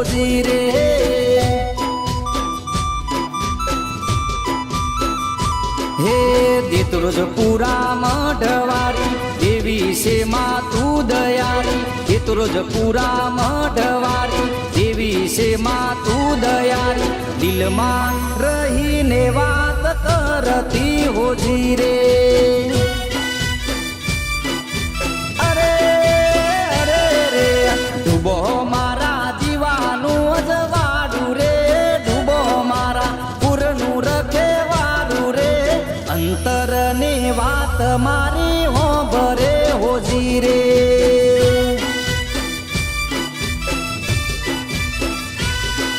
હોજી રે હે દેતરોજ પૂરા મઢવારી દેવી છે માં તું દયારી દેતરોજ પૂરા મઢવારી દેવી છે માં તું દયારી દિલમાં રહીને વાત કરતી હોજી રે અરે અરે રે ડૂબો મારા જીવાનું અજવાડું રે ડૂબો મારા પૂરનું રખેવાડું રે અંતરની વાત મારી હોંભરે હોજી રે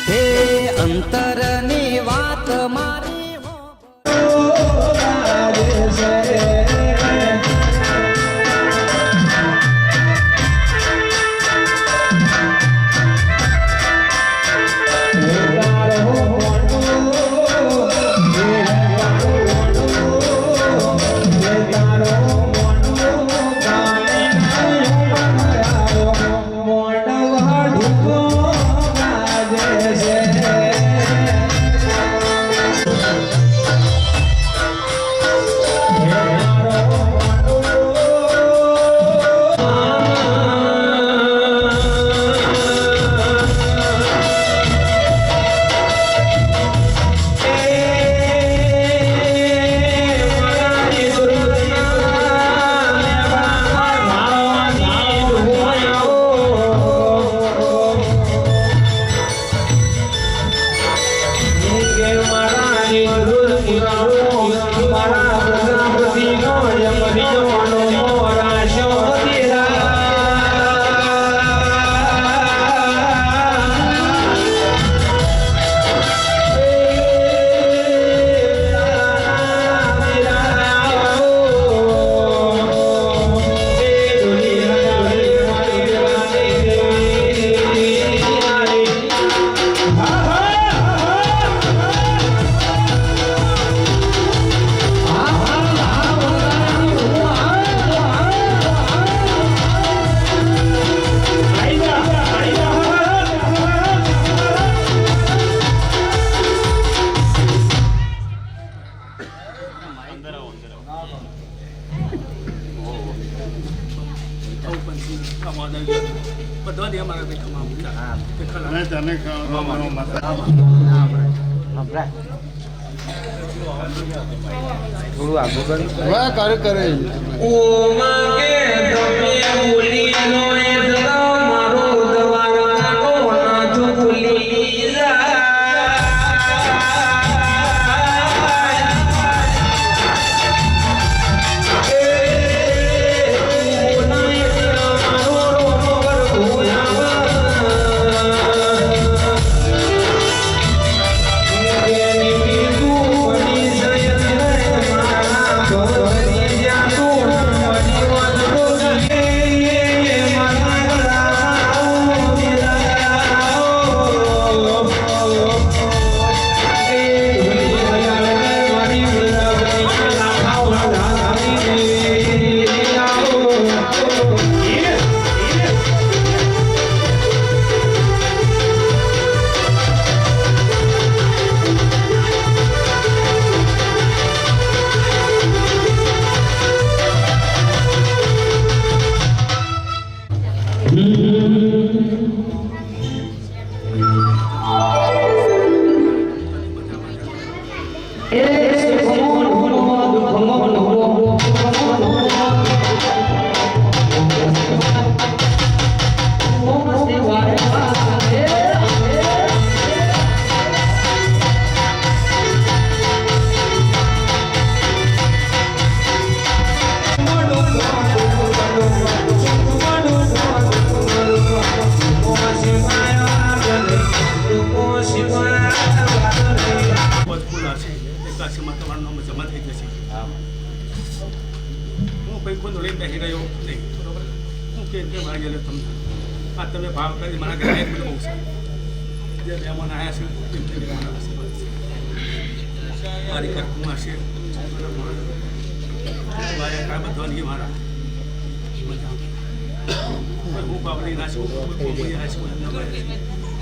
હે અંતરની વાત મારી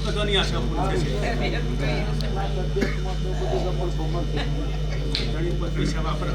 બધાની આશા પૂરી થશે. ઘણી પર પૈસા વાપરો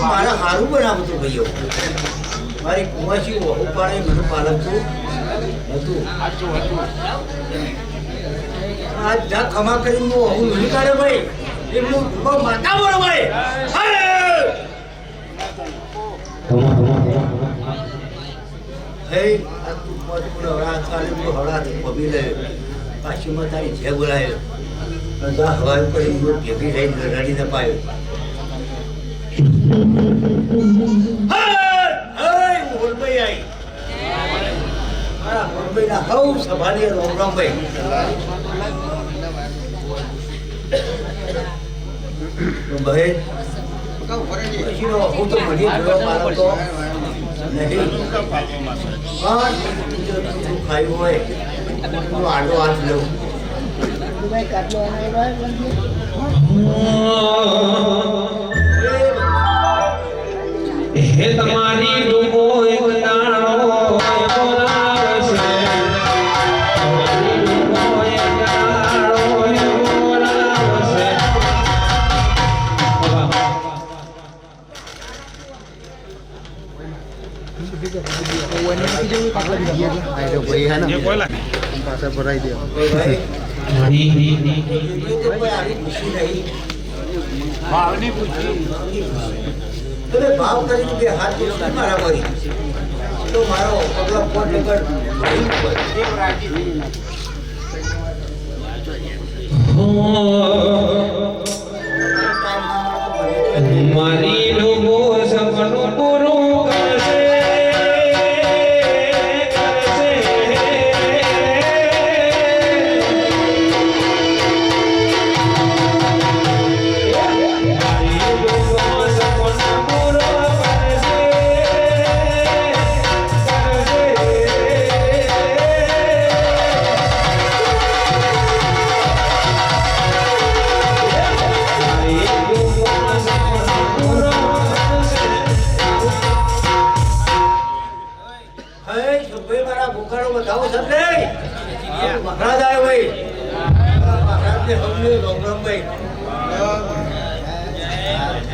મારા સારું બનાવતું ભાઈઓ મારી કુવાસી ઉપાડે મને પાલકતું હતું આ જા ખમા કરીને હું નહીં કાઢે ભાઈ એમનું માતા બોલો ભાઈ પાછીમાં તારી જે બોલાયો હવા કરી ભેગી થઈને રડી ન પાયો સભાની રોમરામભાઈ ભાઈ હું તો ભણી મારો નહીં ખાયું હોય આડો હાથ લેવું હે તમારી ડૂબો એક દાણો બોલાવશે તમારી ડૂબો એક દાણો બોલાવશે પાછા ભરાઈ દે ભાવ કરી કે હાથ મારા મરી તો મારો પગલા પોટ મારી ડૂબો સપનું પૂરું કરશે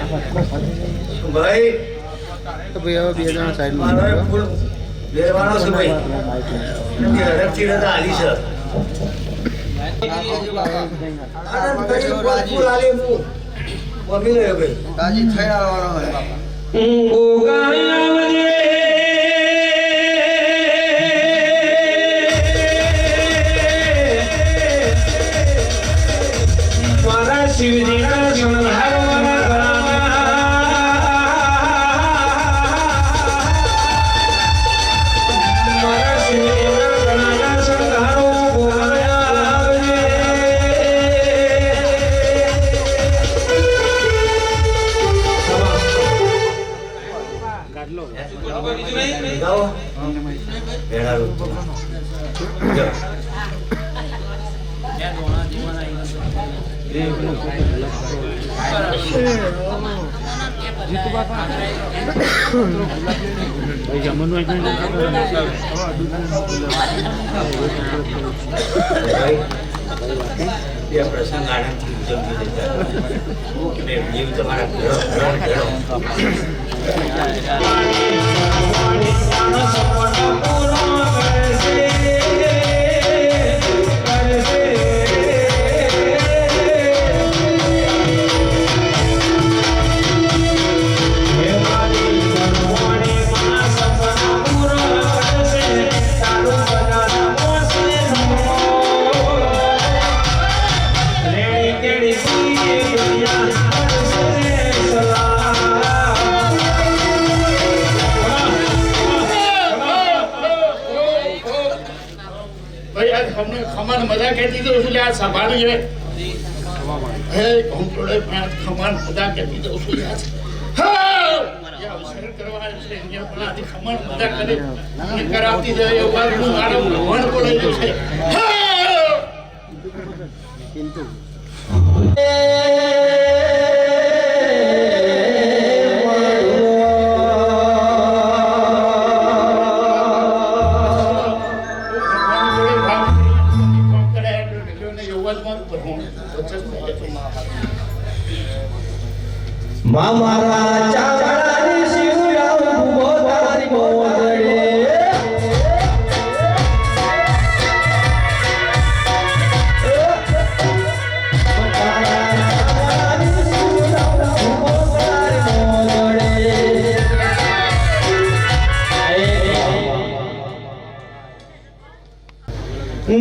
ભાઈ તો ભાઈ હવે બે જણા સાઈડમાં મારો ફૂલ બેરવાનો છે ભાઈ નથી હરખથી રજા આલી છે આનંદ કરી ફૂલ આલી હું મમ્મી લે ભાઈ રાજી થઈ આવવાનો હોય બાપા ગોગાયા મારા શિવજીના સંહારવાના મારા શિવજીના ગણાના સંહારો ગોગાયા જાઓ બેડારું જાઓ ભાઈ જમવાનું ભાઈ બે પ્રસંગ આનંદથી ઉજવવી દેતા કે મેં જીવ તમારા ઘેરો भाई आज हमने खमान मजा कहती तो उसने आज संभाली है हम थोड़े खमान मजा कहती तो उसने आज हाँ ये अवसर करवा છે અહીંયા પણ આથી ખમણ મજા કરે અને કરાવતી જાય એ વાત હું મારો ભગવાન બોલે છે હા কিন্তু મારા ચાવડાની શિવરાવ ઉભો તારી મોજડે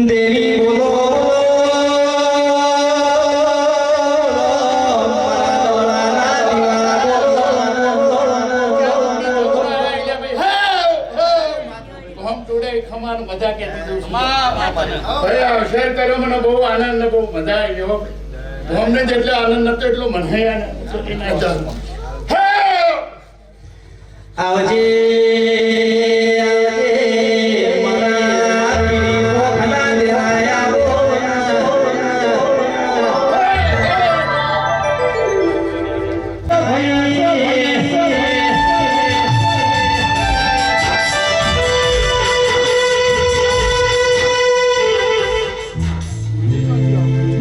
દેવી બોલો મજા કેતી દઉં ભાઈ અવસર કર્યો મને બહુ આનંદ ને બહુ મજા આવી ગયો અમને જેટલો આનંદ નતો એટલો મને આવજે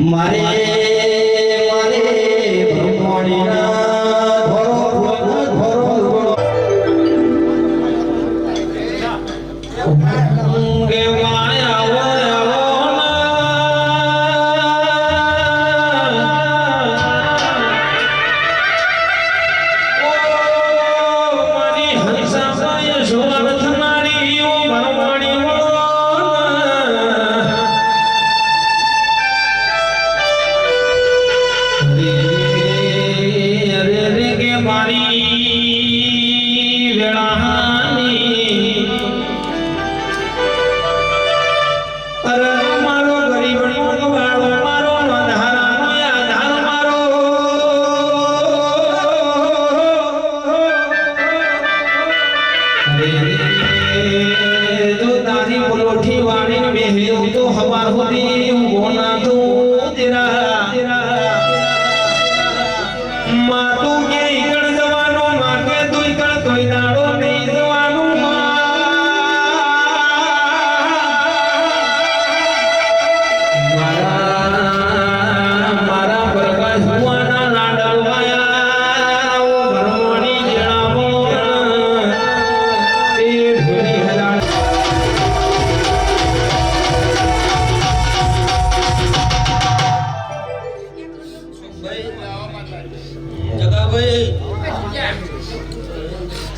મારે મારે બ્રહ્મણીના ધોરો કે માયા મારી હંસા માય સુરથ મારી ઓ બ્રહ્મણી જગાભાઈ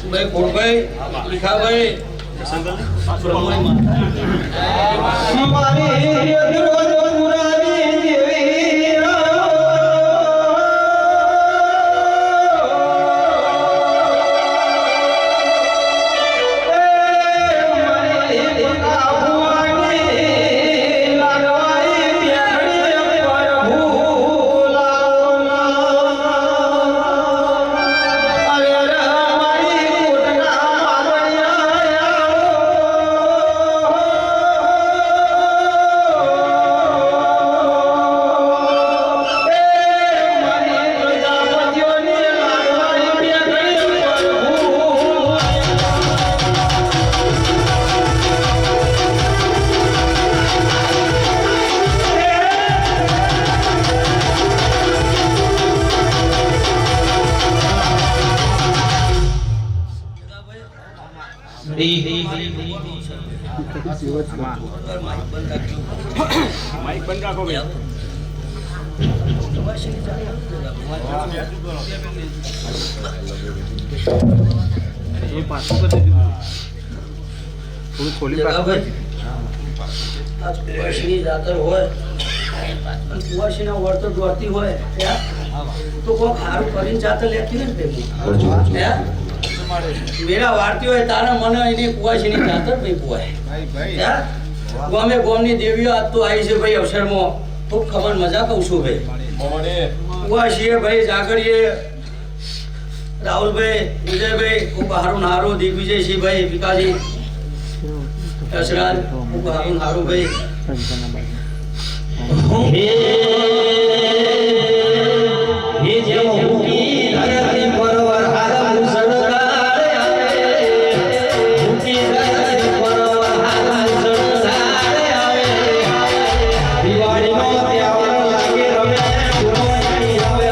ભાઈ કોટભાઈ ભીખાભાઈ મારી અધરોજ પુરાની દેવી માઇક બંધ રાખો ભાઈ. એ પાછું કરી દીધું. થોડું ખોલી પાછું કરી દીધું. આજ કુવાસીની જાતર હોય અને કુવાસીના વળતર દોડતી હોય તો કોક સારું કરીને જાતર લેતી હોય ને ભેગું મેળા વાળતી હોય તારા મને એની કુવાસીની જાતર ભાઈ કુવાય ગમે ગોમની દેવીઓ આજ તો આવી છે ભાઈ અવસરમાં ખૂબ ખબર મજા કહું છું ભાઈ કુવાસીએ ભાઈ જાગરીએ રાહુલભાઈ વિજયભાઈ ખૂબ હારું હારું દિગ્વિજયસિંહ ભાઈ વિકાસજી યશરાજ ખૂબ હારું હારું ભાઈ હે જેવો ભૂખી ધરતી પર વરહાદ મુસળધારે આવે ભૂખી ધરતી પર વરહાદ મુસળધારે આવે દિવાળીનો તહેવાર લાગે રમે ઉજવણી આવે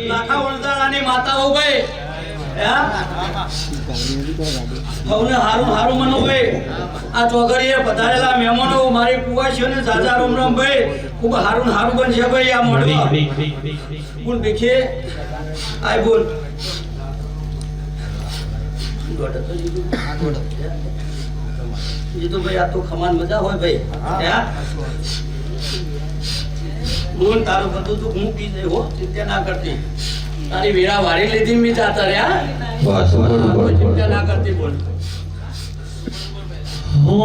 લાખા વણઝારાની માતાઓ ભાઈ સૌને હારું હારું મનો ભાઈ આ ચોઘડીએ પધારેલા મહેમાનો મારી કુવાસીઓને જાજા રોમ રોમ ભાઈ ખૂબ હારું હારું બનશે ભાઈ આ મોઢવા બોલ દેખીએ આય બોલ એ તો ભાઈ આ તો ખમાન મજા હોય ભાઈ બોલ તારું બધું તું મૂકી દે હો ચિંતા ના કરતી તારી વેરા વાળી લીધી મી જાતા રહ્યા કોઈ ચિંતા ના કરતી બોલ હો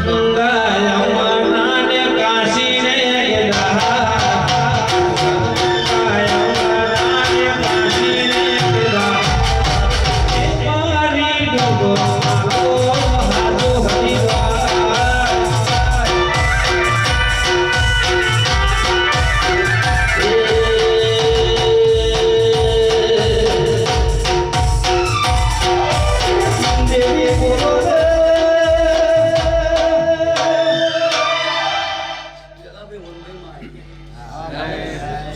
ગંગા યમુના ને કાશી ને ગંગા યમુના ને કાશી ને મારી ગંગો હાજો હરિવા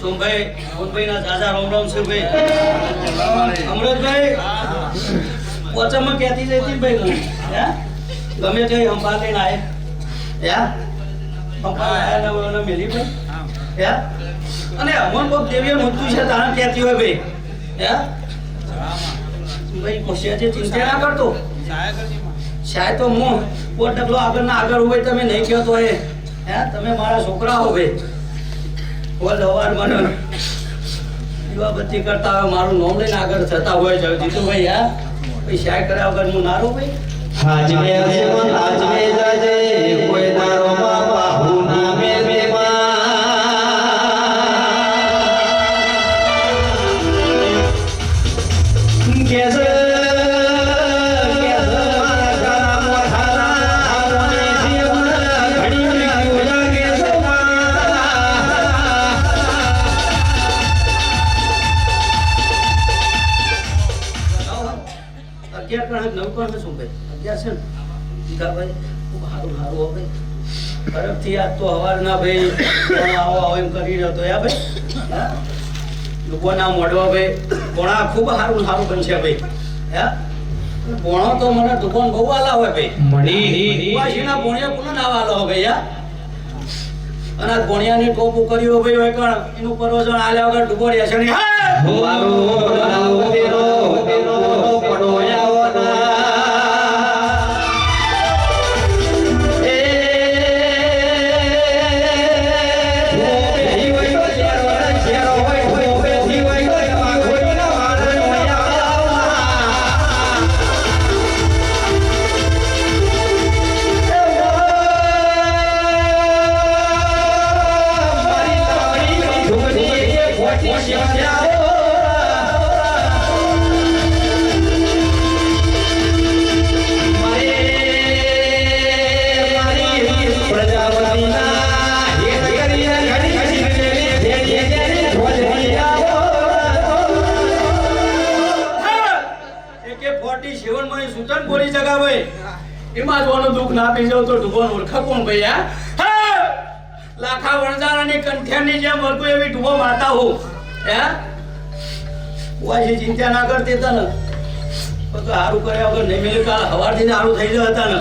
સોમભાઈ ના દાદા રોમ રોમ છે ભાઈ અમૃતભાઈ પોચામાં ક્યાંથી જતી ભાઈ ગમે તે સંભાળ લઈને આય સંભાળ આયા ને મેલી ભાઈ અને અમન કોક દેવીએ મૂકતું છે તારા ક્યાંથી હોય ભાઈ ભાઈ કોશિયાજી ચિંતા ના કરતો શાયદ તો હું પોટ ડગલો આગળ ના આગળ હોય તમે નહીં કહો તો તમે મારા છોકરા હો ભાઈ બોલ હવાર મને દીવાબત્તી કરતા હોય મારું નામ લઈને આગળ થતા હોય છે જીતુભાઈ પછી શાય કર્યા વગર હું નારું ભાઈ આજમે જીવન આજમે જાજે કોઈ તારો બાપા હું ના મેલે માં કેસ 11 કણ નવ કણ શું ભાઈ 11 છે ને જીગાભાઈ ખૂબ સારું સારું હો ભાઈ તરફથી આજ તો હવારના ભાઈ આવો આવો એમ કરી રહ્યો તો યા ભાઈ હા લોકોના મોઢવા ભાઈ પોણા ખૂબ સારું સારું બનશે ભાઈ હા પોણો તો મને દુકાન બહુ આલા હોય ભાઈ વાસીના પોણિયા કોને ના વાલો હોય ભાઈ હા અને આ પોણિયાની ટોપ કર્યો ભાઈ હોય કણ એનું પરોજણ આલ્યા વગર ડૂબો રહેશે નહીં હા એમાં જોવાનું દુઃખ ના આપી જાવ તો ઢુબોન ઓળખા કોણ ભાઈ હા લાખા વણજારાની કંઠ્યાની જેમ વળતું એવી ઢુબો મારતા હું હે વાજી ચિંતા ના કરતી હતા ને તો સારું કર્યા વગર નહીં મેળ્યું કાલ સવારથી સારું થઈ જતા હતા ને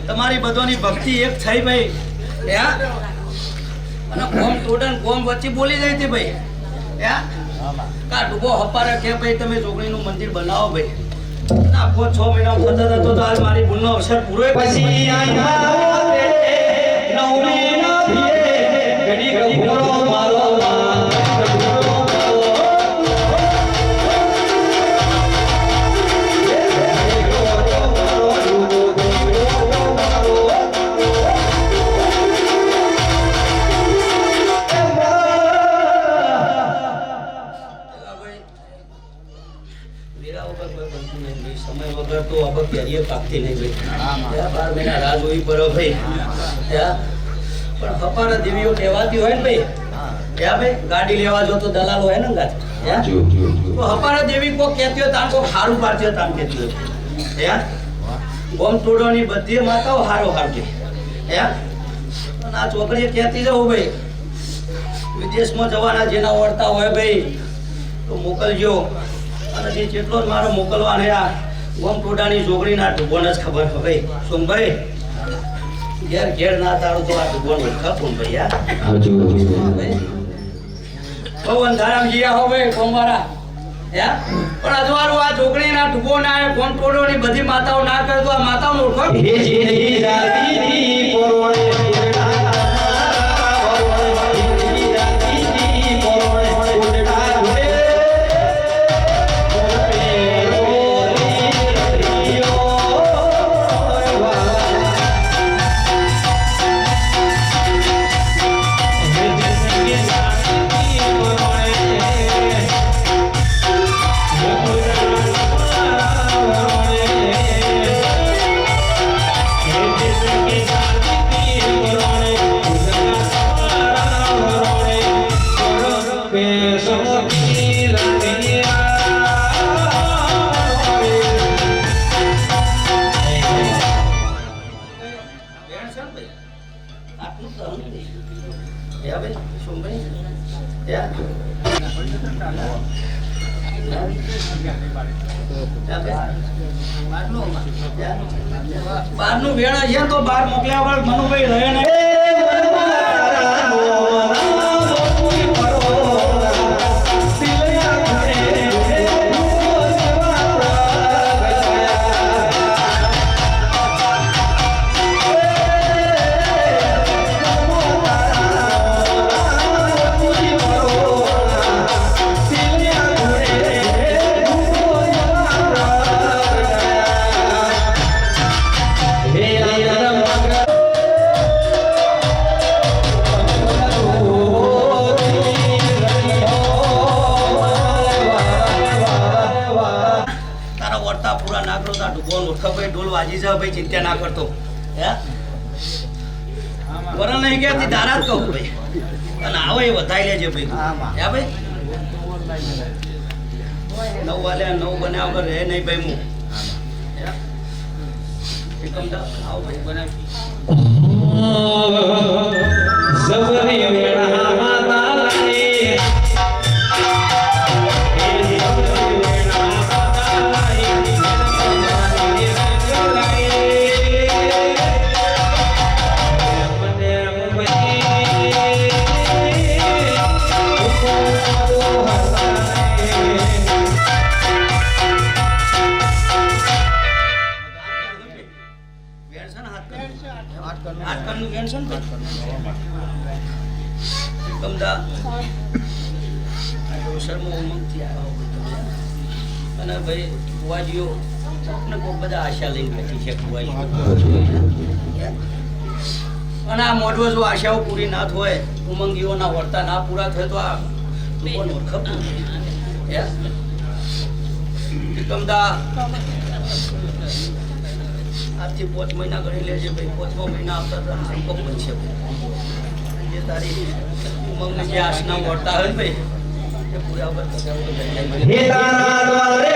તમારી બધોની ભક્તિ એક થઈ ભાઈ અને કોમ ટોડન કોમ વચ્ચે બોલી જાય છે ભાઈ કા ડૂબો હપારે કે ભાઈ તમે જોગણીનું મંદિર બનાવો ભાઈ આખો 6 મહિના થતા હતો તો આજ મારી ભૂલનો અવસર પૂરો પછી ગાડી લેવા જો તો દલાલ હોય ને તો હપારા દેવી કો કહેતી હોય તાન કો હારું પાડતી હોય તાન કહેતી હોય ગોમ તોડવાની બધી માતાઓ હારો હારતી અને આ છોકરીએ કહેતી જવું ભાઈ વિદેશમાં જવાના જેના ઓળતા હોય ભાઈ તો મોકલજો અને જે જેટલો જ મારો મોકલવા રહ્યા ગોમ ટોડાની છોકરીના ઢુબોને જ ખબર હોય ભાઈ શું ભાઈ ઘેર ઘેર ના તારું તો આ ઢુબોને ખપું ભાઈ ભગવાન ધારામજી હવે કોમવારા પણ અજવાળું આ છોકરીના ઢુબો ના ગોમ ટોડોની બધી માતાઓ ના કરતો આ માતાઓનો ઓળખો Thank you. બહારનું વેણ છે તો બહાર મોકલ્યા વગર મનુભાઈ રહે નહીં. ઢોલ વાજી છે ભાઈ, ચિંતા ના કરતો. હે વરણ નહીં ગયા દારા જ કહું ભાઈ, અને આવો એ વધાઈ લેજે ભાઈ. હે ભાઈ 9 વાગ્યા 9 બન્યા વગર રહે નહીં ભાઈ. હું આવો ભાઈ બનાવી સબરી વેળા માતાની અને ભાઈ કુવાજીઓ ને કોઈ બધા આશા લઈને બેઠી છે કુવાજીઓ. અને આ મોઢું જો આશાઓ પૂરી ના થાય, ઉમંગીઓના વર્તા ના પૂરા થાય તો આ લોકો નોરખપ આજથી 5 મહિના ગણી લેજે ભાઈ. 5મો મહિના આવતા સંપર્ક બનશે ભાઈ. જે તારી ઉમંગની જે આશના વર્તા હોય ને ભાઈ એ પૂરા વગર હે તારા દ્વારે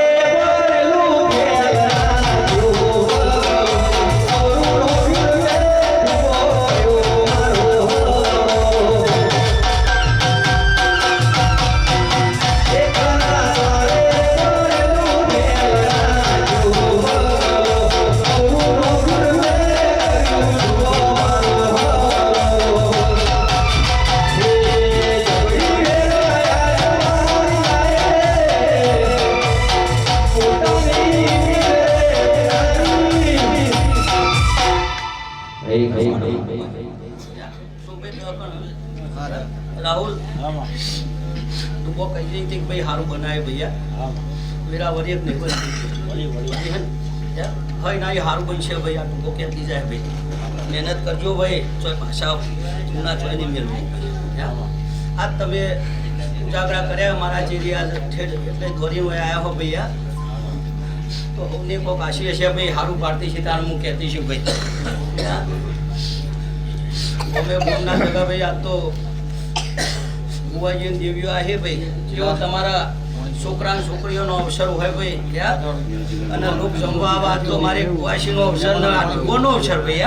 બોલું રાહુલ તું બહુ કહી દઈ કે ભાઈ સારું બનાવે ભૈયા. મેરા વરિયત નહીં બનતી ભાઈ ના એ સારું બનશે ભાઈ. આ ટૂંકો ક્યાંથી જાય ભાઈ. મહેનત કરજો ભાઈ. ચોય ભાષા જૂના ચોય નહીં મેળવું. આજ તમે ઉજાગરા કર્યા મારા ચેરિયા એટલે ધોરી આવ્યા હો ભૈયા. તો અમને કોઈક આશી હશે ભાઈ સારું પાડતી છે તાર હું કહેતી છું ભાઈ. અમે બોમના જગા ભાઈ આજ તો બુવાજી દેવીઓ આ હે ભાઈ. જેવો તમારા છોકરા છોકરીઓનો અવસર હોય ભાઈ ત્યાં અને લોક જમવા આવા તો મારે કુવાસીનો અવસર કોનો અવસર ભાઈ.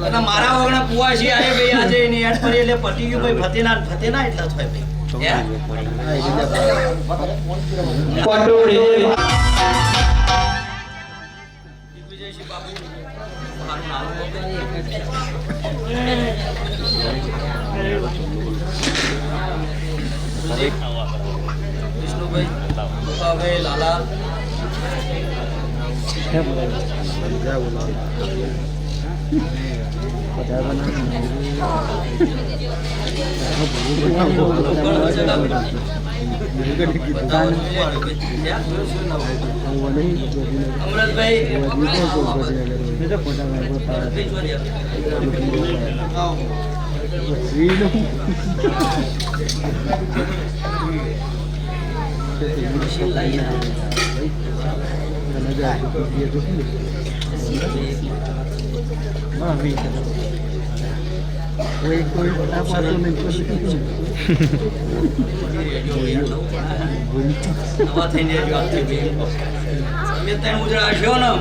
અને મારા વગર કુવાસી આવે ભાઈ આજે એની એડ કરી એટલે પતી ગયું ભાઈ. ફતેના એટલા થાય ભાઈ. દિગ્વિજયસિંહ બાબુ મારું નામ વિષ્ણુભાઈ ભાઈ લાલા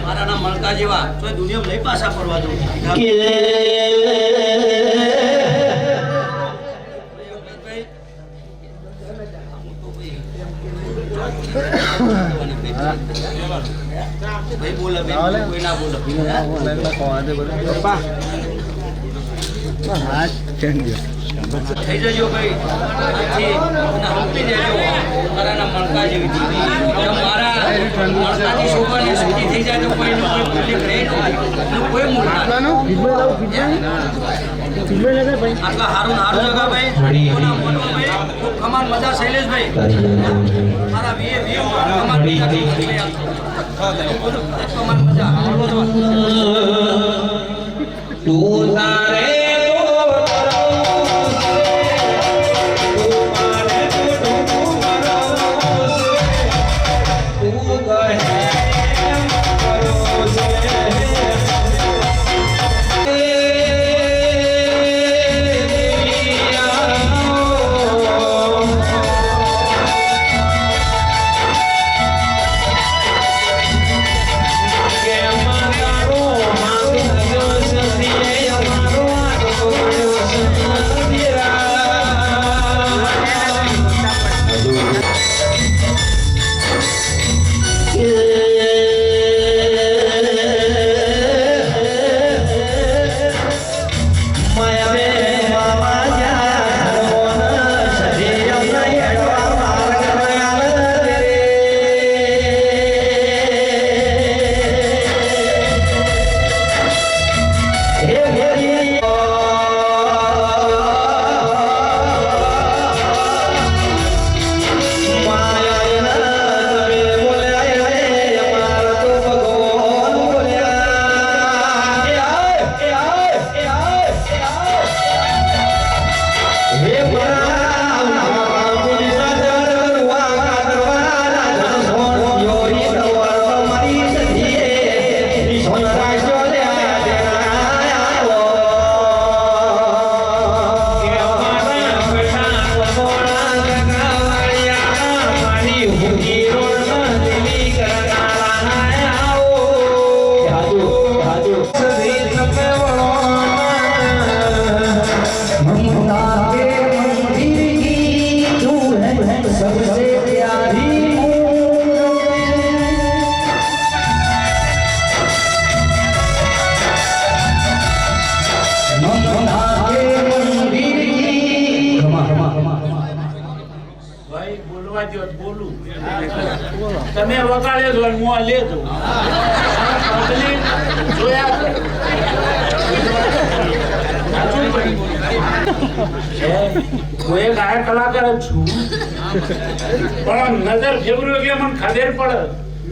મારા નામ મણકા જેવા તો દુનિયા નહીં પાછા ફરવા દઉં. ભાઈ બોલે ભાઈ કોઈ ના બોલે થઈ જજો ભાઈ પછી હંપી દેજો મારાના મણકા જેવી દીધી મારા મણકાથી છોકરાની સુખી થઈ જાય તો કોઈ ભૂલી રહે કોઈ મૂળ આટલા હારું હારું જગા ભાઈ ખૂબ ખમાન મજા શૈલેષભાઈ મારા વીએ ખમાન મજા તું તારે તમે વગાડે છો અને હું લેજો હું એક ગાયક કલાકાર જ છું પણ નજર ફેરવું એટલે મને ખબર પડે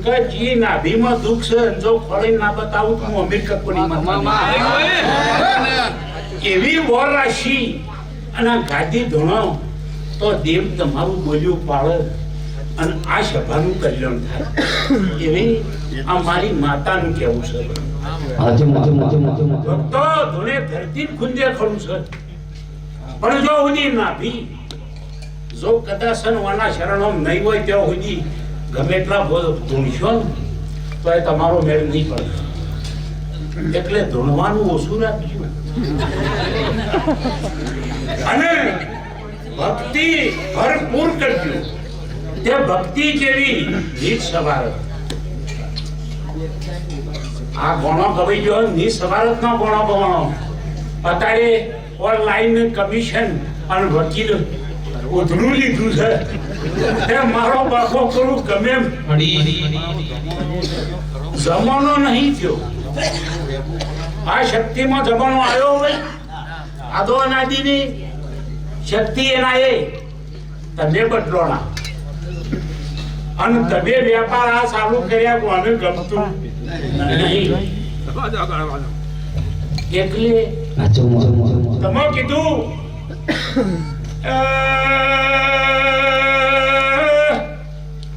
કે જી નાભીમાં દુઃખ છે જો ખોળી ના બતાવું તો હું અમીર કપૂરની એવી વોર રાશિ અને ગાદી ધોણો તો દેવ તમારું બોલ્યું પાડે અને આ સભાનું કલ્યાણ થાય એવી આ મારી માતાનું કહેવું છે ભક્તો ધોણે ધરતી ખુંદે ખરું છે પણ જો ઉની નાભી જો કદાચ વાના શરણો નહીં હોય ત્યાં સુધી ગમે એટલા ધૂણશો તો એ તમારો મેળ નહીં પડે એટલે ધૂણવાનું ઓછું રાખજો અને ભક્તિ ભરપૂર કરજો તે ભક્તિ જેવી નીચ સવારત આ ગણો ગવાઈ ગયો નીચ સવારત નો ગણો ગવાનો અત્યારે ઓનલાઈન કમિશન અને વકીલ ઉધરું લીધું છે તે મારો બાપો કરું ગમે જમાનો નહીં થયો આ શક્તિમાં જમાનો આવ્યો હોય આદો અનાદિની શક્તિ એના એ તમે બદલોણા અને તમે વેપાર આ ચાલુ કર્યા કોને ગમતું નહીં એટલે તમે કીધું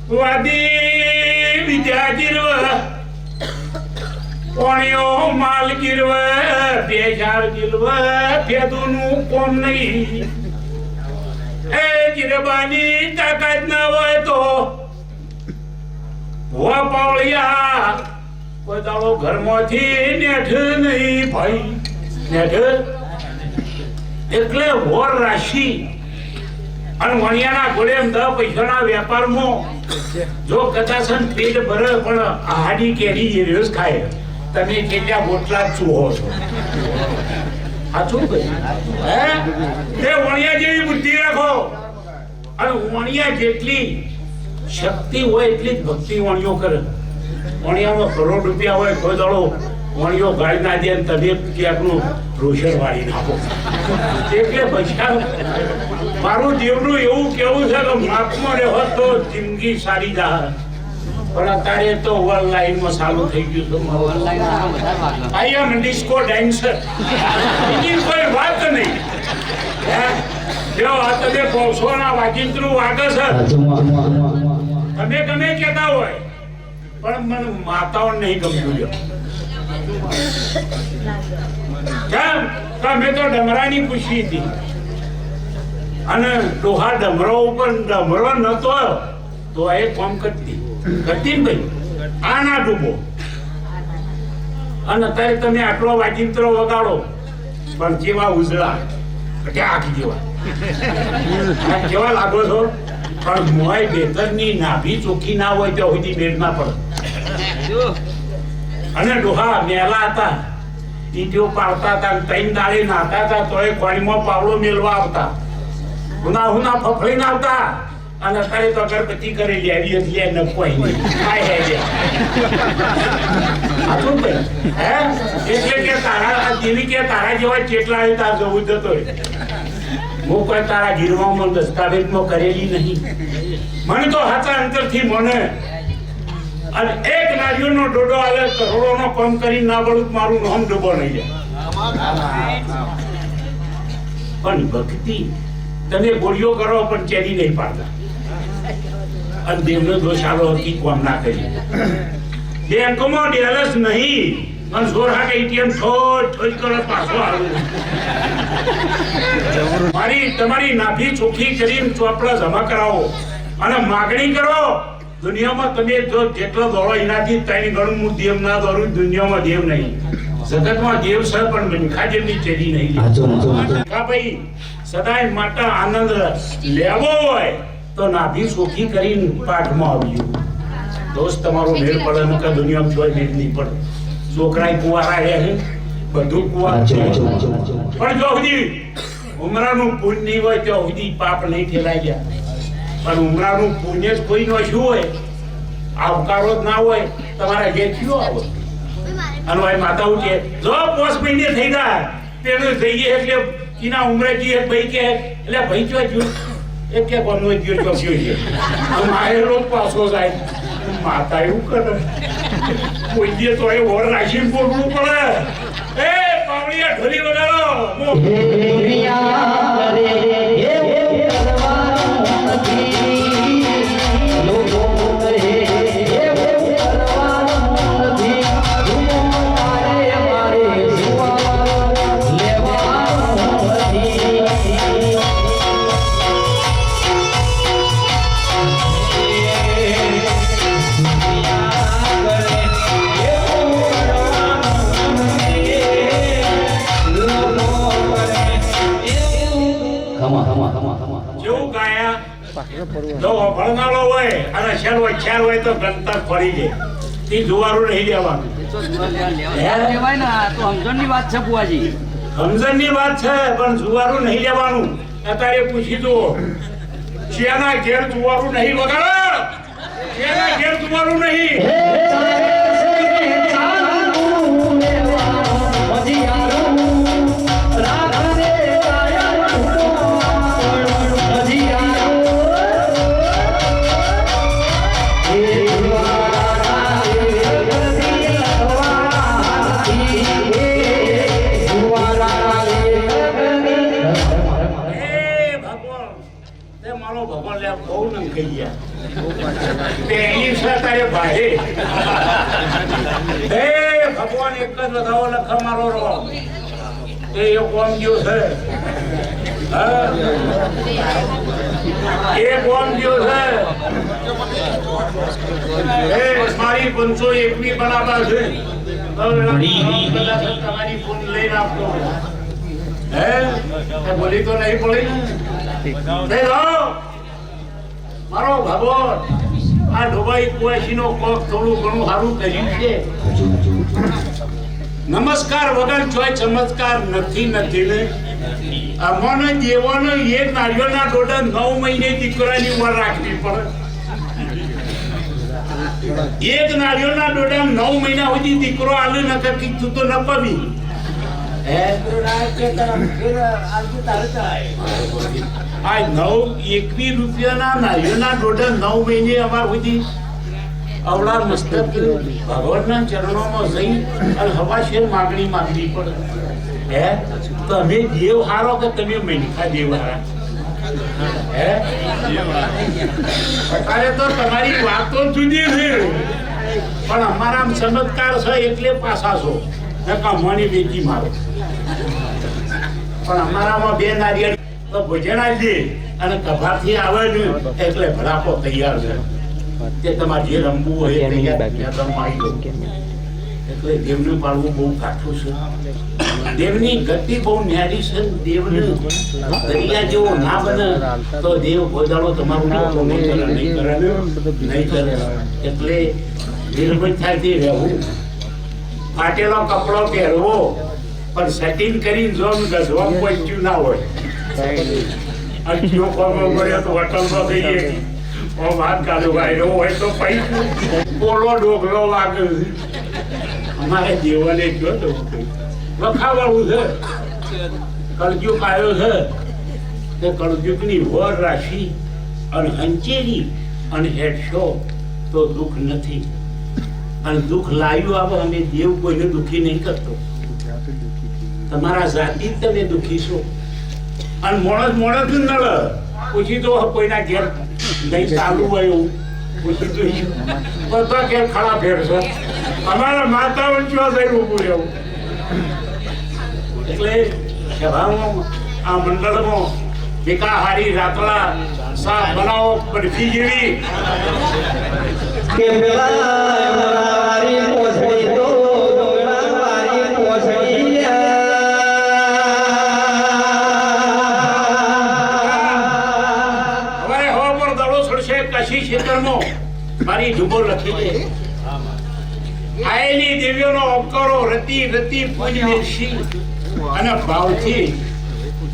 વાદી વિદ્યા ગીરવ કોણિયો માલ ગીરવ બેજાર ગીરવ ભેદુનું કોમ નહીં એ ગીરબાની તાકાત ના હોય તો વા પાવળિયા કોઈ દાડો ઘરમાંથી નેઠ નહીં ભાઈ નેઠ એટલે વોર રાશિ અને વણિયાના ઘોડે 10 પૈસાના વેપારમાં જો કદાચ પેટ ભરે પણ આહાડી કેરી એ રોજ ખાય તમે કેટલા બોટલા ચૂહો છો સાચું કહ્યું હે તે વણિયા જેવી બુદ્ધિ રાખો અને વણિયા જેટલી શક્તિ હોય એટલી જ ભક્તિ વણિયો કરે વણિયામાં કરોડ રૂપિયા હોય કોઈ દડો વણિયો ગાળી ના દે તમે ક્યાંકનું રોશન વાળી નાખો એટલે પૈસા મારું જીવનું એવું કેવું છે કે માપમાં રહો તો જિંદગી સારી જાય પણ અત્યારે તો ઓનલાઈનમાં ચાલુ થઈ ગયું છે આઈ એમ ડિસ્કો ડાન્સર બીજી કોઈ વાત નહીં જો આ તમે પૌષોના વાજિંત્રું વાગે છે તમે ગમે કહેતા હોય પણ મને માતાઓ નહીં ગમતું કેમ તમે તો ડમરાની પૂછી હતી અને ડોહા ડમરો ઉપર ડમરો નતો તો એ કોમ કરતી ને ભાઈ આ ના ડૂબો અને અત્યારે તમે આટલો વાજિંત્રો વગાડો પણ જેવા ઉજળા આખી જેવા કેવા લાગો છો પણ મોય બેતરની નાભી ચોખ્ખી ના હોય ત્યાં સુધી બેડ ના પડે અને ડોહા મેલા હતા ઈટીઓ પાડતા હતા ત્રણ દાડે નાતા હતા તોય પાણીમાં પાવડો મેળવા આવતા હુના હુના ફફડીને આવતા અને અત્યારે તો અગરબત્તી કરેલી આવી હતી એ નખવાઈ નહીં હે એટલે કે તારા જેવી કે તારા જેવા ચેટલા હોય તાર જવું જતો હું કોઈ તારા ગીરવામાં દસ્તાવેજમાં કરેલી નહીં મને તો હાથા અંતરથી મને અને એક નારિયેળનો ડોડો આલે કરોડોનો કામ કરી ના વળું મારું નામ ડૂબો નહીં જાય પણ ભક્તિ તમે ગોળીઓ કરો પણ ચેરી નહીં પાડતા અને દેવનો દોષ આલો હતી કોમ ના કરી બેંકમાં ડેલસ નહીં અને જોર હાકે એટીએમ ઠોઠ કરો પાછો આવું તમારી નાભી ચોખ્ખી કરીને ચોપડા જમા કરાવો અને માગણી કરો દુનિયામાં તમે જો જેટલો દોડો એનાથી ત્રણ ગણું હું દેવ ના દોડું દુનિયામાં દેવ નહીં જગતમાં દેવ છે પણ મનખા જેમની ચેરી નહીં ભાઈ સદાય માટે આનંદ લેવો હોય તો નાભી ચોખ્ખી કરીને પાઠમાં આવ્યું દોસ્ત તમારો મેળ પડે ને કે દુનિયામાં જોઈ મેળ નહીં પડે છોકરાય કુંવારા રહે બધું કુંવાર પણ જો સુધી ઉમરાનું પુણ્ય નહીં હોય ત્યાં સુધી પાપ નહીં ફેલાઈ ગયા પણ ઉમરાનું પુણ્ય જ કોઈ નો શું હોય આવકારો જ ના હોય તમારા ઘેર કયો આવો અને ભાઈ માતા કે જો 5 મહિને થઈ ગયા પેલું થઈ ગયા એટલે કિના ઉમરે જી ભાઈ કે એટલે ભાઈ જો જો એક કે કોનો ગયો તો ગયો છે મારે પાછો જાય માતા એવું કરે કોઈ દે તો એ ઓર રાખીને બોલવું પડે એ પાવડિયા ઢોલી વગાડો જેવું ગાયા જો ભણનારો હોય અને શેર હોય તો ગણતર ફરી જાય તે જોવાનું નહીં લેવાનું સમજણની વાત છે બુઆજી સમજણની વાત છે પણ જુવારું નહીં લેવાનું અત્યારે પૂછી દો શેના ઘેર જુવારું નહીં વગાડો શેના ઘેર જુવારું નહીં ભગવાન એક જ વધાવો લખા મારો રો એ કોમ ગયો છે એ કોમ ગયો છે એ મારી 501 બનાવવા છે તમારી ફોન લઈને આપતો હે બોલી તો નહીં પડી ને મારો ભગવાન આ ડોબાઈ કુવાસીનો કોક થોડું ઘણું સારું કર્યું છે. નમસ્કાર વગર ચોય ચમત્કાર નથી ને અમોને દેવાનો એક નાળિયેરના ડોડા 9 મહિને દીકરાની ઉંમર રાખવી પડે. એક નાળિયેરના ડોડા 9 મહિના સુધી દીકરો આલે ન કીધું તો ન પવી. આ 21 રૂપિયાના નાળિયેરના ડોડા 9 મહિને અમાર સુધી અવળા મસ્તક ભગવાનના ચરણોમાં જઈ અને હવાશેર માગણી પડે. તમે દેવ હારો કે તમે મૈનિકા દેવ હારા? અત્યારે તો તમારી વાતો જુદી છે, પણ અમારા ચમત્કાર છે એટલે પાછા છો. કમાણી વેચી મારો, પણ અમારામાં 2 નારિયેળ તો ભોજન આપી અને કભાથી આવે ને એટલે ભરાપો તૈયાર છે. તે તમારે જે રમવું હોય એટલે દેવનું પાડવું બહુ કાઠું છે. દેવની ગતિ બહુ ન્યારી છે. દેવને દરિયા જેવો ના બને તો દેવ ગોદાળો તમારું નહીં કરે. એટલે નિર્ભયતાથી રહેવું, ફાટેલો કપડો પહેરવો, પણ સેટિંગ કરીને જો ગજવા પહોંચ્યું ના હોય. અઠીઓ પગો પડ્યો તો હોટલમાં થઈ ગઈ વાત કાઢો ભાઈ હોય તો પૈસા પોલો ડોકલો વાગે. અમારે દેવાને કયો તો લખાવાળું છે. કળજુગ આવ્યો છે તે કળજુગની વર રાશિ અને હંચેરી અને હેડશો તો દુઃખ નથી. અને દુઃખ લાવ્યું આવે અને દેવ કોઈને દુઃખી નહીં કરતો. તમારા જાતિ તમે દુઃખી છો. અને મોણસ જ નળ પૂછી તો કોઈના ઘેર નહીં ચાલુ હોય એવું પૂછી જોઈશું. બધા ઘેર ખડા ફેરશે. અમારા માતા વંચવા જઈને ઊભું રહેવું. એટલે સભામાં આ મંડળમાં વિકાહારી રાતળા શાક બનાવો બરફી જેવી કે પેલા મારી પોછડી તો ડોળા મારી પોછડી હવે હો પર દડો છડશે કશી ક્ષેત્રમાં મારી ડૂબો લખી દે. આયેલી દેવીઓનો અવકારો રતિ પૂજી દેશી અને ભાવથી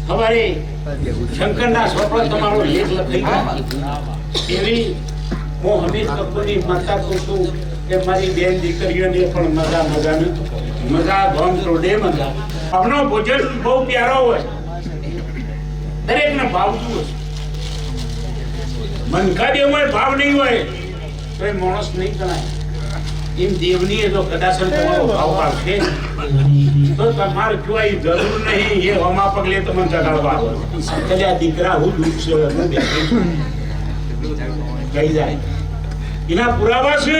સવારે શંકરના સ્વપ્ન તમારો લેખ લખી ગયા. એવી હું હમીર કપૂરની માતા કહું છું કે મારી બેન દીકરીઓને પણ મજા ધોમ તોડે મજા. આપનો ભોજન બહુ પ્યારો હોય, દરેકને ભાવતું હોય. મનકા દેવમાં ભાવ નહીં હોય તો એ માણસ નહીં ગણાય. એમ દેવની તો કદાચ તમારો ભાવ આવશે તો તમારે જોઈ જરૂર નહીં. એ હમા પગલે તમે જગાડવા કદાચ દીકરા હું દુઃખ છે કહી જાય એના પુરાવા છે.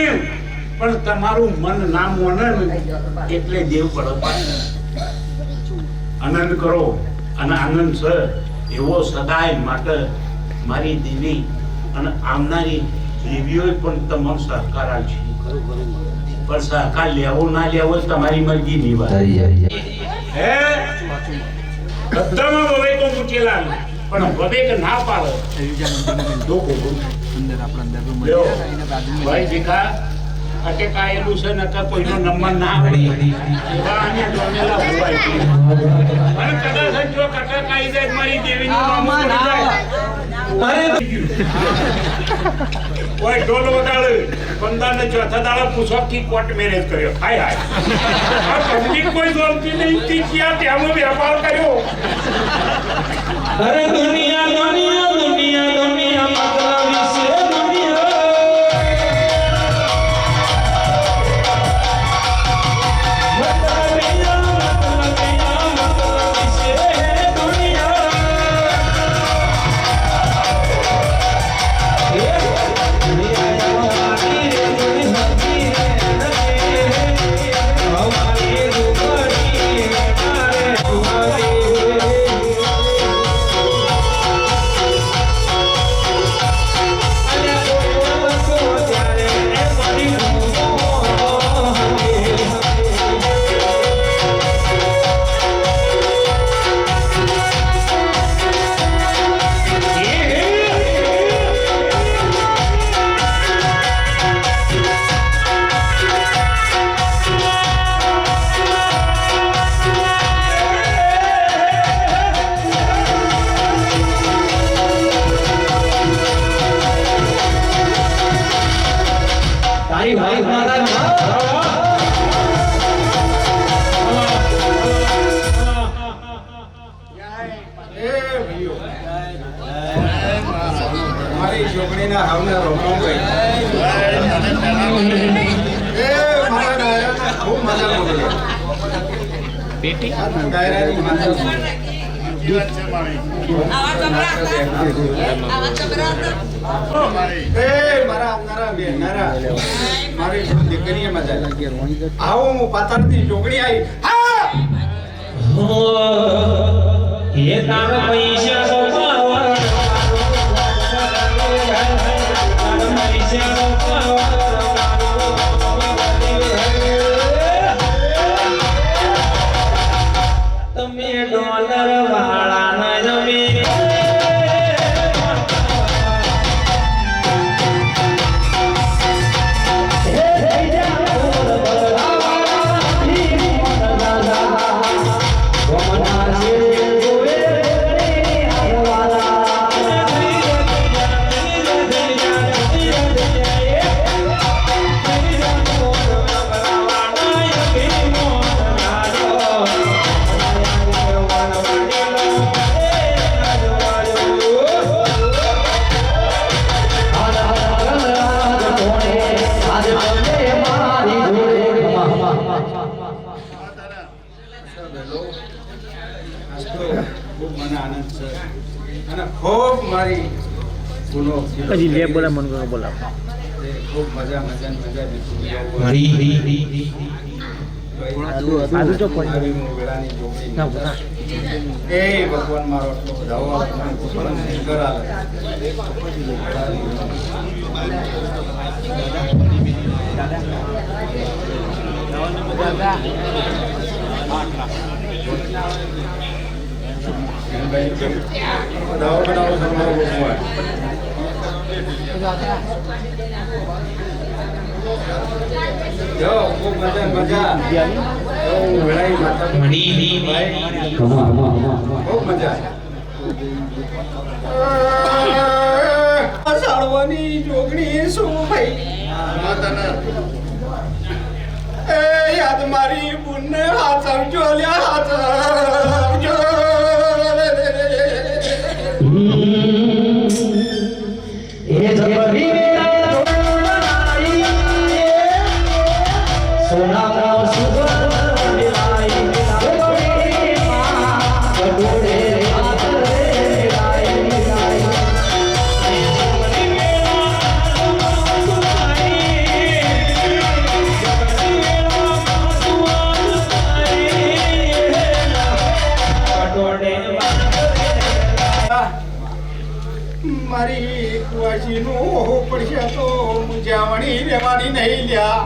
પણ તમારું મન ના મોને એટલે દેવ પડે. આનંદ કરો અને આનંદ છે એવો સદાય માટે મારી દેવી અને આવનારી દેવીઓ પણ તમારો સહકાર આપશે. પણ સહકાર લેવો ના લેવો તમારી મરજી ની વાત. હે બધામાં વવેકો મૂકેલા પણ વવેક ના પાડે તો ભાઈ ભીખા અટેકાયેલું છે નકર કોઈનો નંબર ના આવે એવા અને જોમેલા હોવાય. અને કદાચ જો કટકાઈ જાય મારી દેવીનું નામ પડી જાય કોઈ ઢોલ વગાડે 15 ને ચોથા દાડા પૂછો કે કોર્ટ મેરેજ કર્યો. હાય આ પબ્લિક કોઈ ગમતી નહીં કે ક્યાં ત્યાં વેપાર કર્યો. અરે દુનિયા મતલબ વિશે મજા મોકલ્યા. પેટી આ ડાયરાની માતા છે. સાચી વાત છે મારી. મારી. એ મારા આવનારા બેનનારા મારી દીકરીએ મજા આવો હું પાતાળથી જોગણી આવી. હા એ તારા પૈસા સોપાવા તમે ડોલર વાળા જમી ખૂબ મને આનંદ છે અને ખૂબ મારી ગુનો પછી લે બોલા મન કો બોલા ખૂબ મજા દીધી. આદુ તો પણ મારી મોગલાની જોગણી. ના બોલા એ ભગવાન મારો આટલો બધાઓ આપણને કુશળ શંકર આલે. બધાઓ બનાવો તમારો ભગવાન. જો ખૂબ મજા વેળાઈ માતા ખૂબ મજા સાળવાની જોગણી શું ભાઈ માતાના. એ યાદ મારી બુનને હાથ આવજો લ્યા હાથ આવજો. એ જબરી સોના મારી કુવાસીનું પડશે તો મુંજાવણી રહેવાની નહીં લ્યા.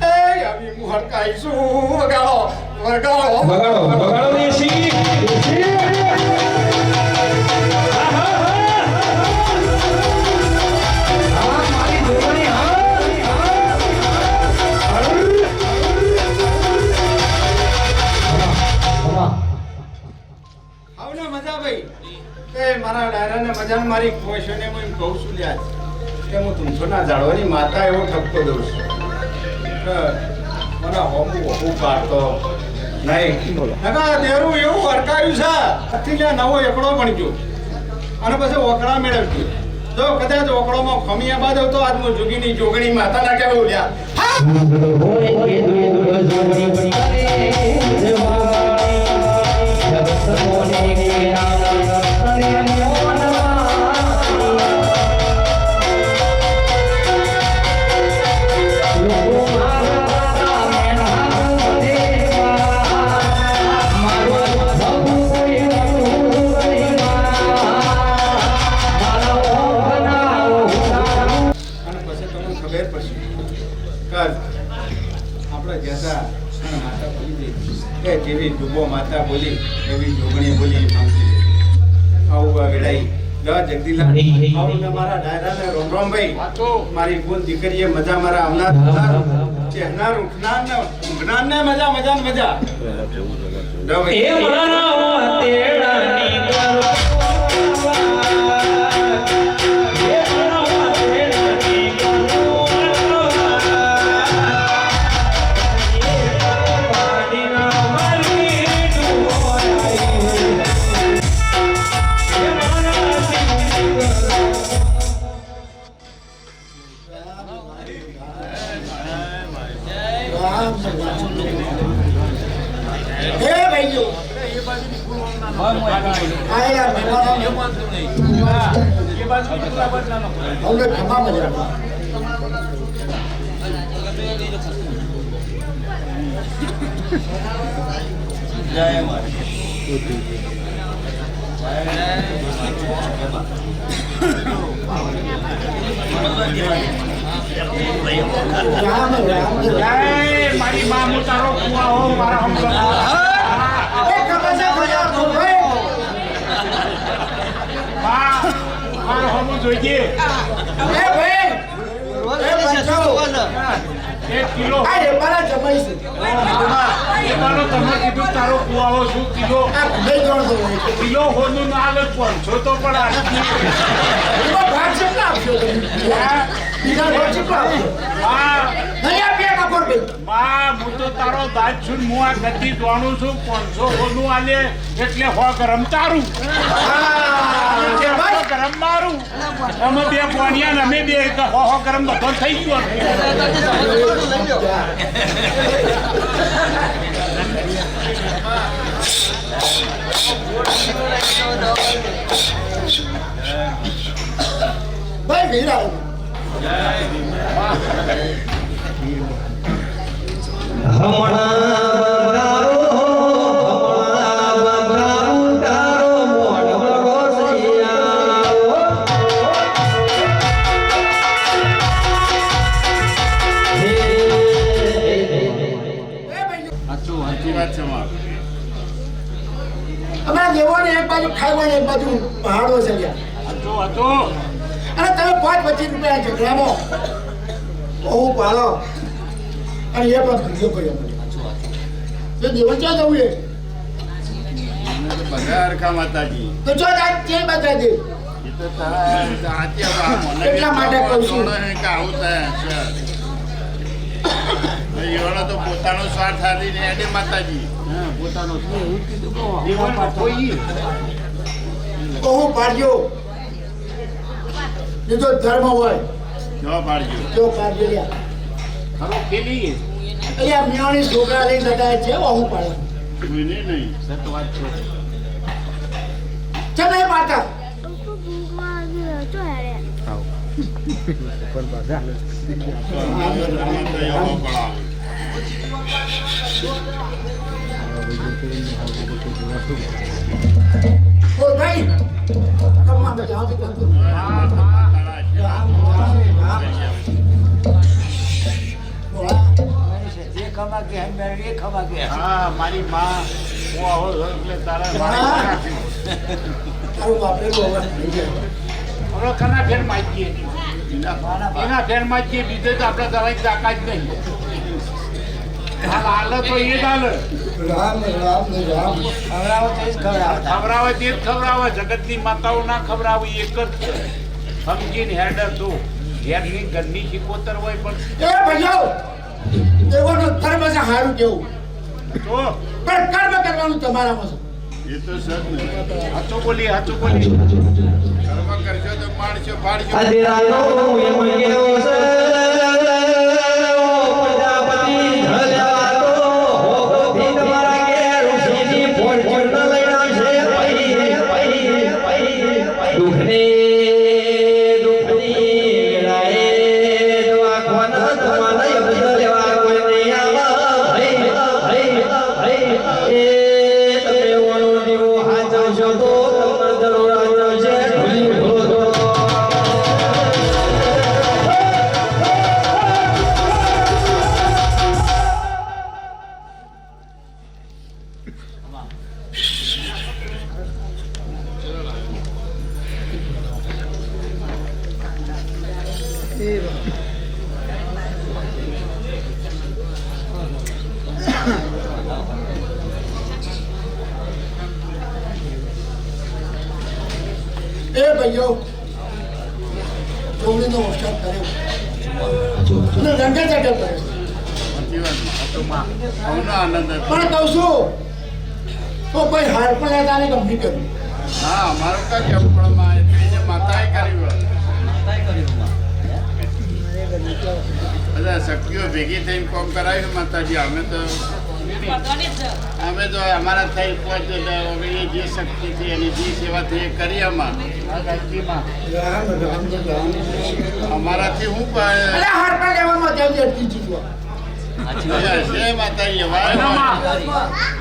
એ આવી હું હડકાઈશું. વગાડો દેશી આવને મજા ભાઈ. એ મારા ડાયરાને મજા મારી ખુવાશીને હું એમ કહું છું લ્યા કે હું તુમસોના જાળવાની માતા એવો ઠપકો દઉં છું. મને હોમું કાઢતો નહીં. દેરું એવું વરકાયું છે આથી લ્યા નવો એકડો બનજો અને પછી ઓકળા મેળવજો. જો કદાચ ઓકળોમાં ખમિયા બાદ તો આજ હું જોગીની જોગણી માતાના કહેવું લ્યા. જેવી ડૂબો માતા બોલી એવી જોગણી બોલી આવું વેડાઈ જગદીલા મારા ડાયરાને રોમ રોમ ભાઈ. મારી બોલ દીકરીએ મજા મારા આવનાર ચહેરા ઉઠનાર ને ઊંઘનાર ને મજા મજા મજા. એ મારા તેડાની હે ભાઈઓ આયા મહેમાનો અમને ખમા મજા જય માતા રામ રામ મારી માં હું તારો કુવા હો મારા હમ એ ખબર છે મજા તો ભાઈ મારો હમ જોઈએ એ ભાઈ એ બચાવો 1 કિલો આ રે મારા જમાઈ છે એમાંનો તમે કીધું તારો કુવા હો શું કિલો આ ભાઈ જોડો કિલો હોનું ના હાલત પહોંચો તો પણ આ એમાં ભાગ છે ના આપજો તમે બીજા ભાગ છે ના આપજો નહીં આપ્યા કાપડ ભાઈ હું તો તારો દાજ છું હું આ ગતિ જાણું છું 500 હોનું આલે એટલે 100 ગરમ તારું ગરમ મારું અમે બે પોણિયા ને અમે બે 100 ગરમ બધો થઈ ગયો ભાઈ ભીડા અમારા દેવોને એક બાજુ ખાઈ એક બાજુ પહાડો છે ત્યાં અને તમે 5-25 રૂપિયા ઝઘડામાં બહુ પાડો અને એ પણ ધંધો કર્યો તો દેવન ક્યાં જવું એ બધા હરખા માતાજી તો જો તે બતાવી દે એટલા માટે કહું છું કે આવું થાય છે એવાનો તો પોતાનો સ્વાર્થ આદી ને એને માતાજી બહુ પાડજો એ તો ધર્મ હોય જો પાડજો જો પાડજો લ્યા ખરો પેલી અહીંયા મિયાણી છોકરા લઈને જતા છે બહુ પાડે કોઈને નહીં સત વાત છે ચલ એ પાટા ઓ ભાઈ કમ્મા તો જાઓ તો હા મારી માં હું આવો એટલે તારા તારું બાપરે બોવા થઈ જાય હવે કના ફેર માગીએ એના ફેર માગીએ બીજે તો આપણે દવાઈ તાકાત જ નહીં હાલ તો એ જ હાલ રામ રામ રામ ખવડાવે તે જ ખવડાવે જગતની માતાઓ ના ખવડાવે એક જ છે સમજીને હેડર તો ઘેરની ઘરની શીખોતર હોય પણ એ ભાઈઓ દેવાનો ધર્મ છે હારું કેવું તો પણ કર્મ કરવાનું તમારામાં છે એ તો સત ને હાચું બોલી કર્મ કરશો તો માણસો પાડજો અધેરાનો એમ કેવો છે પ્રજાપતિ ઢળ્યાતો હો ભી તમારા કે ઋષિની ફોર્ચ્યુન લઈને આવશે દુઃખની વેળાએ દવા કોના તમારા યબ્દ લેવા કોઈ નહીં આવા એ તમે ઓનો દીવો હાચવશો તો તમને જરૂર આવશે એ ભાઈઓ ચોવીનો વરસાદ કર્યો અને રંગે ચટે કર્યો સાચી વાત સૌનો આનંદ હતો પણ કહું છું તો કોઈ હાર પણ લેતા નહીં કંપની કર્યું હા અમારું કા કેવું પણ માતાએ કર્યું એટલે બધા શક્તિઓ ભેગી થઈને કોમ કરાવ્યું માતાજી. અમે તો અમારા થઈ પહોંચ્યો તો હવે એ જે શક્તિ છે એની જે સેવા થઈ એ કરી અમારાથી હું અરે હાર પર લેવામાં જાવ અટકી જીતવા છે માતાજી.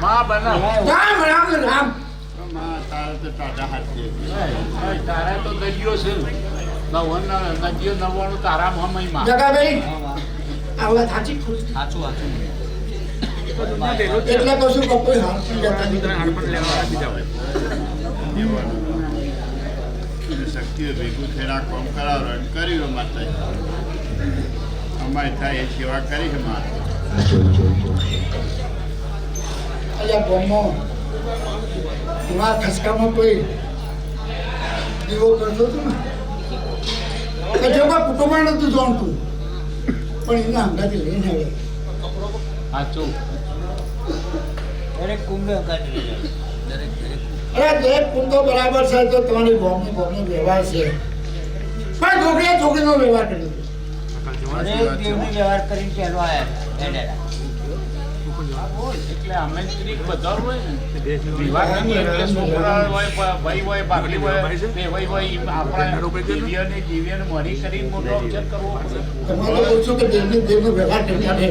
રામ રામ રામ તારે તો ટાટા હાથ છે. તારા તો દરિયો છે નદીઓ નવવાનું તારા મહામહિમા. જગાભાઈ આ વાત સાચી એટલે કહું છું કે કોઈ હાંસી જતા શક્તિઓ ભેગું થઈને આ કામ કરાવો અને કર્યું માતાજી. અમારી થાય એ સેવા કરી છે મારે. અહીંયા ગામમાં એવા ખસકામાં કોઈ દીવો કરતો હતો ને કે જો કોઈ કુટુંબ નતું જાણતું પણ એના અંગાથી લઈને આવ્યા. સાચું. અરે દરેક કુંડ તો બરાબર છે તો તમારી ગામનો વ્યવહાર છે પણ છોકરીનો વ્યવહાર કર્યો એટલે અમે સ્ત્રી બધા હોય ને વિવાહ કરીએ એટલે છોકરા હોય ભાઈ હોય ભાગલી હોય બે ભાઈ હોય આપણા દિવ્યને મરી કરીને મોટો અક્ષર કરવો પડે. તમારે કહું છું કે દેવનો વ્યવહાર કરી આપે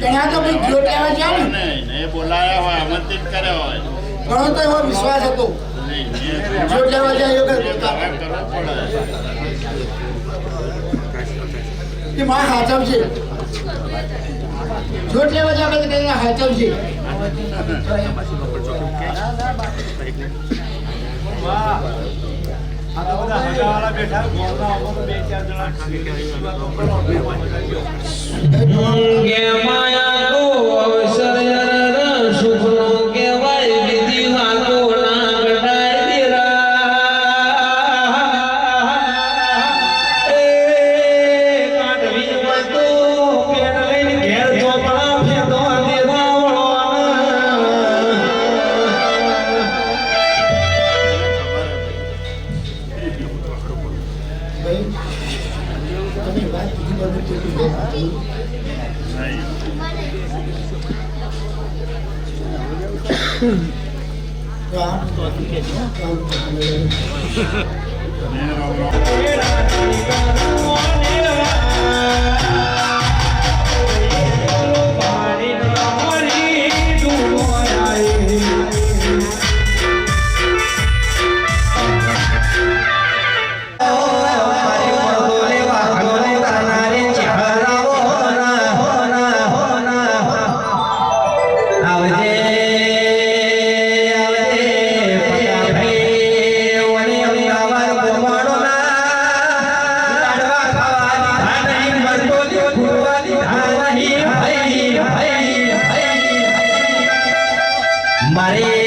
ઘણા તો ભાઈ જોટ લેવા ગયા ને એ બોલાયા હોય આમંત્રિત કર્યા હોય ઘણો તો એવો વિશ્વાસ હતો જોટ લેવા જાય કરવું પડે. કે માં હાચવશે જોટ લેવા જાય કે તેને હાચવશે કે માયા તો અવસર સુખનો કેવાય વિધિ વાતો ના ઘટાય દીરા એ કાઢવી વાતો પેન લઈને ઘેર ચોપડા ફેંદો દેવાવળો ભાઈ તમે વાત કીધી બધું કેટલું રામ મારે